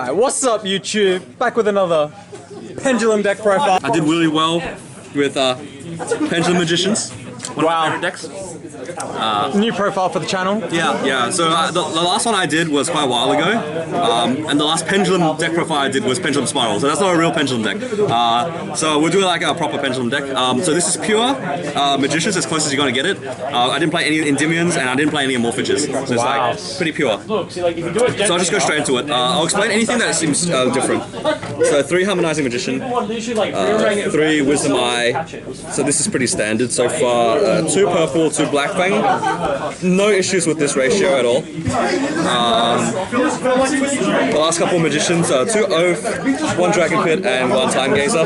Alright, what's up YouTube? Back with another Pendulum deck profile. I did really well with Pendulum Magicians. One of my favorite decks. New profile for the channel. Yeah. So the last one I did was quite a while ago, and the last Pendulum deck profile I did was Pendulum Spiral. So that's not a real Pendulum deck. So we're doing like a proper Pendulum deck. So this is pure Magicians, as close as you're gonna get it. I didn't play any Endymions and I didn't play any Amorphages. So it's like pretty pure. So I'll just go straight into it. I'll explain anything that seems different. So 3 Harmonizing Magician, 3 Wisdom Eye. So this is pretty standard so far. 2 purple, 2 black fang. No issues with this ratio at all. The last couple of Magicians, 2 Oath, 1 Dragon Pit, and 1 Time Gazer.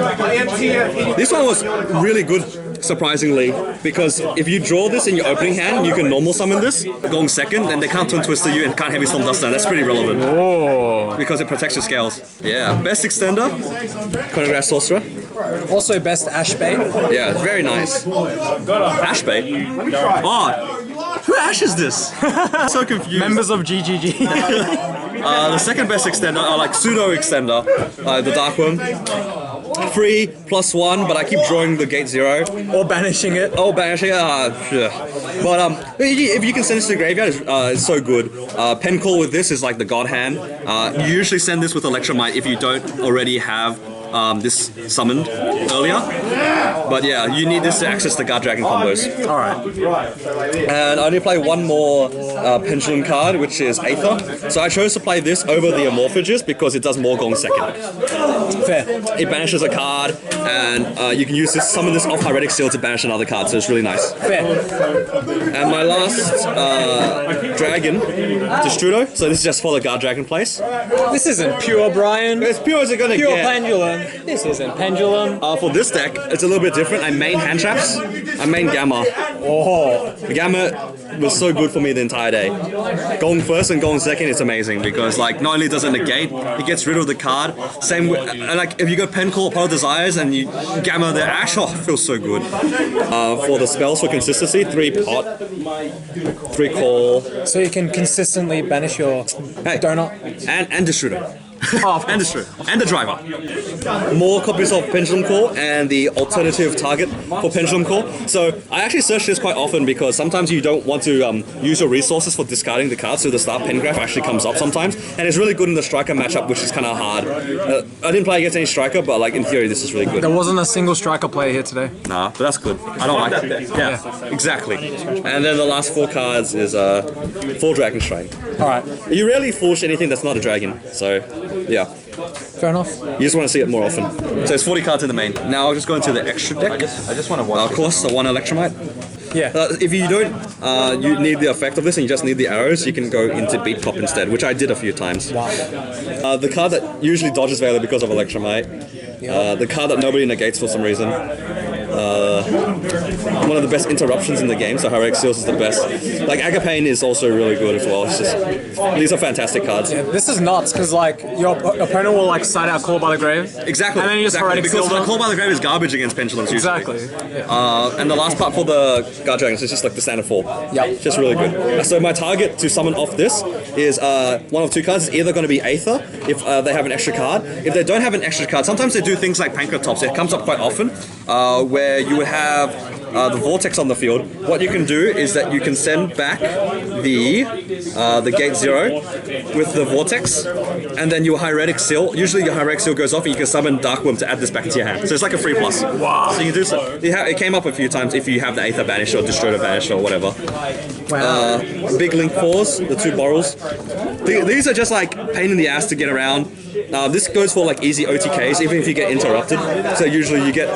This one was really good, surprisingly, because if you draw this in your opening hand, you can normal summon this, going second, and they can't Twin Twister you and can't Heavy Storm Dust down. That's pretty relevant. Whoa. Because it protects your scales. Yeah, best extender, Chronograph Sorcerer. Also best Ash Bait. Yeah, very nice. Ash Bait? Oh, who Ash is this? So confused. Members of GGG. The second best extender, like pseudo extender, the Dark Worm. 3 + 1, but I keep drawing the gate 0. Or banishing it. Oh, banishing it? But if you can send this to the graveyard, it's so good. Pen Call with this is like the god hand. You usually send this with Electromite if you don't already have this summoned earlier. But yeah, you need this to access the Guard Dragon combos. Alright. And I only play 1 more Pendulum card, which is Aether. So I chose to play this over the Amorphages because it does more going second. Fair. It banishes a card, and you can use this, summon this off Hieratic Seal to banish another card, so it's really nice. Fair. And my last dragon, Destrudo. So this is just for the Guard Dragon place. This isn't pure, Brian. As pure as it's gonna Pure get. Pendulum. This isn't Pendulum. For this deck, it's a little bit different. I main hand traps. I main Gamma. Oh. The Gamma was so good for me the entire day. Going first and going second is amazing because like not only does it negate, it gets rid of the card. Same with, like if you go Pen Call, Power Desires, and you Gamma the Ash, oh, it feels so good. For the spells for consistency, 3 Pot, 3 Call. So you can consistently banish your donut. And Destrudo. Oh, and Destrudo. And the driver. More copies of Pendulum Core and the alternative target for Pendulum Core. So I actually search this quite often because sometimes you don't want to use your resources for discarding the cards, so the start pen graph actually comes up sometimes. And it's really good in the striker matchup, which is kind of hard. I didn't play against any striker, but like in theory this is really good. There wasn't a single striker player here today. Nah, but that's good. I don't like that. Yeah, exactly. And then the last 4 cards is 4 Dragon Shrine. Alright. You rarely force anything that's not a dragon, so yeah. Fair enough. You just want to see it more often. So it's 40 cards in the main. Now I'll just go into the extra deck. I just want to watch. Of course, the 1 Electromite. Yeah. If you don't you need the effect of this and you just need the arrows, you can go into Beat Cop instead, which I did a few times. Wow. The card that usually dodges Veiler because of Electromite. The card that nobody negates for some reason. One of the best interruptions in the game, so Hieratic Seals is the best. Like Agapane is also really good as well. It's just, these are fantastic cards. Yeah, this is nuts because like your opponent will like side out Call by the Grave. Exactly. And then you just Hieratic because Seal the Call by the Grave is garbage against Pendulums usually. Exactly. Yeah. And the last part for the Guard Dragons is just like the standard 4. Yeah. Just really good. So my target to summon off this is one of 2 cards. It's either going to be Aether if they have an extra card. If they don't have an extra card, sometimes they do things like Pankratops. It comes up quite often where you would have the Vortex on the field. What you can do is that you can send back the Gate 0 with the Vortex, and then your Hieratic Seal. Usually your Hieratic Seal goes off and you can summon Dark Worm to add this back into your hand. So it's like a 3+. Wow. So you can do so. It came up a few times if you have the Aether Banish or Destroyer Banish or whatever. Wow. Big Link Paws, the 2 Borrels. These are just like pain in the ass to get around. This goes for like easy OTKs, even if you get interrupted. So usually you get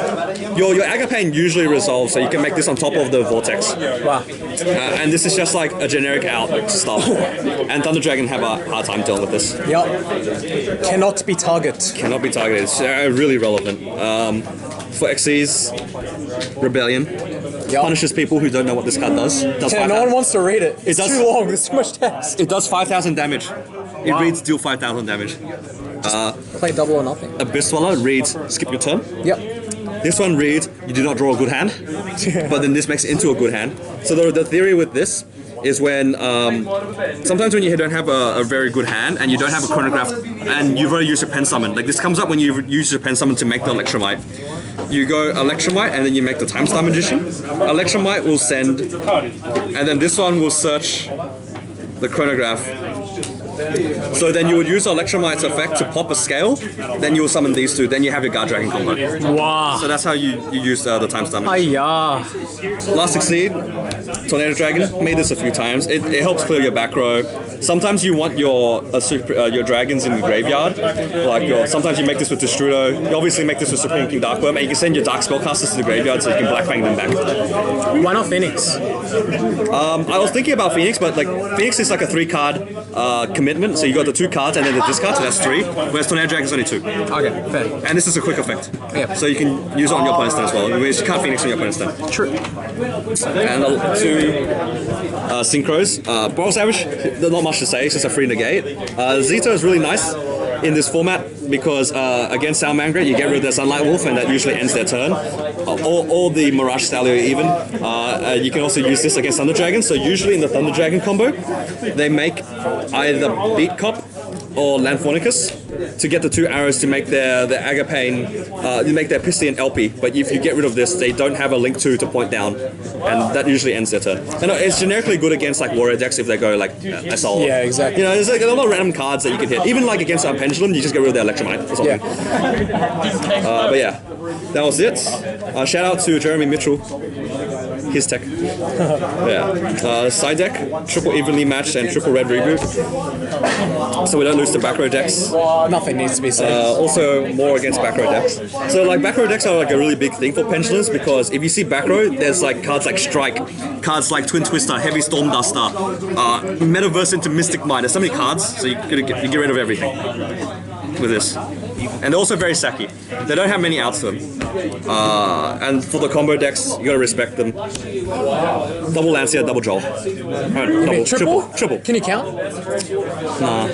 your Agapane usually resolves, so you can make this on top of the Vortex. Wow. And this is just like a generic out stuff. And Thunder Dragon have a hard time dealing with this. Yep. Cannot be target. Cannot be targeted. It's really relevant. For Xyz, Rebellion. Yep. Punishes people who don't know what this card does. Yeah, no one wants to read it. It's does, too long. There's too much text. It does 5,000 damage. It reads deal 5,000 damage. Play double or nothing. Abyss Swallow reads skip your turn. Yep. This one reads you do not draw a good hand, but then this makes it into a good hand. So the theory with this is when sometimes when you don't have a very good hand and you don't have a chronograph and you've already used a pen summon. Like this comes up when you use your pen summon to make the Electromite. You go Electromite and then you make the Time Star Magician. Electromite will send, and then this one will search the chronograph. So then you would use Electromite's effect to pop a scale, then you will summon these two, then you have your Guard Dragon combo. Wow. So that's how you use the Time Star. Hiya. Last Succeed, Tornado Dragon, made this a few times. It helps clear your back row. Sometimes you want your dragons in the graveyard. Like sometimes you make this with Destrudo. You obviously make this with Supreme King Darkworm, and you can send your Dark Spellcasters to the graveyard so you can Black Fang them back. Why not Phoenix? I was thinking about Phoenix, but like Phoenix is like a 3-card commitment, so you got the 2 cards and then the discard, so that's 3. Whereas Tornado Dragon is only 2. Okay, fair. And this is a quick effect. Yeah. So you can use it on your opponent's turn as well. Whereas you can't Phoenix on your opponent's turn. True. And the 2 Synchros. Brawl Savage, there's not much to say, it's just a free negate. Zito is really nice in this format because against Salamangreat you get rid of their Sunlight Wolf and that usually ends their turn. Or the Mirage Stallion even. You can also use this against Thunder Dragon. So usually in the Thunder Dragon combo, they make either Beat Cop or Lanthornicus to get the 2 arrows to make their Agapane, make their Pisty and LP. But if you get rid of this, they don't have a link to point down, and that usually ends their turn. And it's generically good against like warrior decks if they go like Assault. Yeah, exactly. You know, there's like a lot of random cards that you can hit. Even like against our Pendulum, you just get rid of their Electromite or something. Yeah. But yeah, that was it. Shout out to Jeremy Mitchell. His tech. Yeah. Side deck, triple evenly matched and triple red reboot. So we don't lose to back row decks. Nothing needs to be said. Also more against back row decks. So like back row decks are like a really big thing for Pendulums because if you see back row, there's like cards like Strike, cards like Twin Twister, Heavy Storm Duster, Metaverse into Mystic Mind. There's so many cards, so you get rid of everything with this. And they're also very sacky. They don't have many outs to them. And for the combo decks, you gotta respect them. Double Lancia, double Joel. Triple. Can you count? Nah.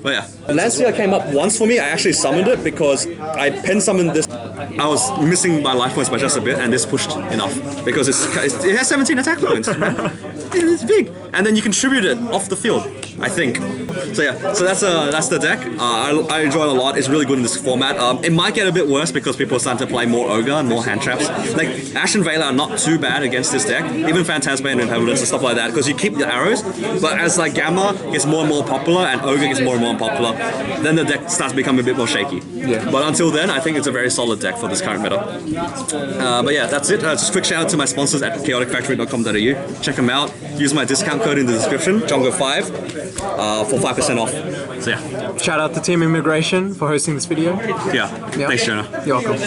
But yeah. Lancia came up once for me. I actually summoned it because I pen summoned this. I was missing my life points by just a bit, and this pushed enough because it has 17 attack points. It's big, and then you can tribute it off the field, I think. So yeah, so that's the deck. I enjoy it a lot. It's really good in this format. It might get a bit worse because people are starting to play more Ogre and more hand traps. Like Ash and Vela are not too bad against this deck, even Phantasma and Inhabitants and stuff like that, because you keep the arrows. But as like Gamma gets more and more popular and Ogre gets more and more popular, then the deck starts becoming a bit more shaky. Yeah. But until then, I think it's a very solid deck for this current meta. But yeah, that's it. Just a quick shout out to my sponsors at chaoticfactory.com.au. Check them out. Use my discount code in the description, Jongo5, for 5% off. So yeah. Shout out to Team Immigration for hosting this video. Yeah. Thanks, Jonah. You're welcome.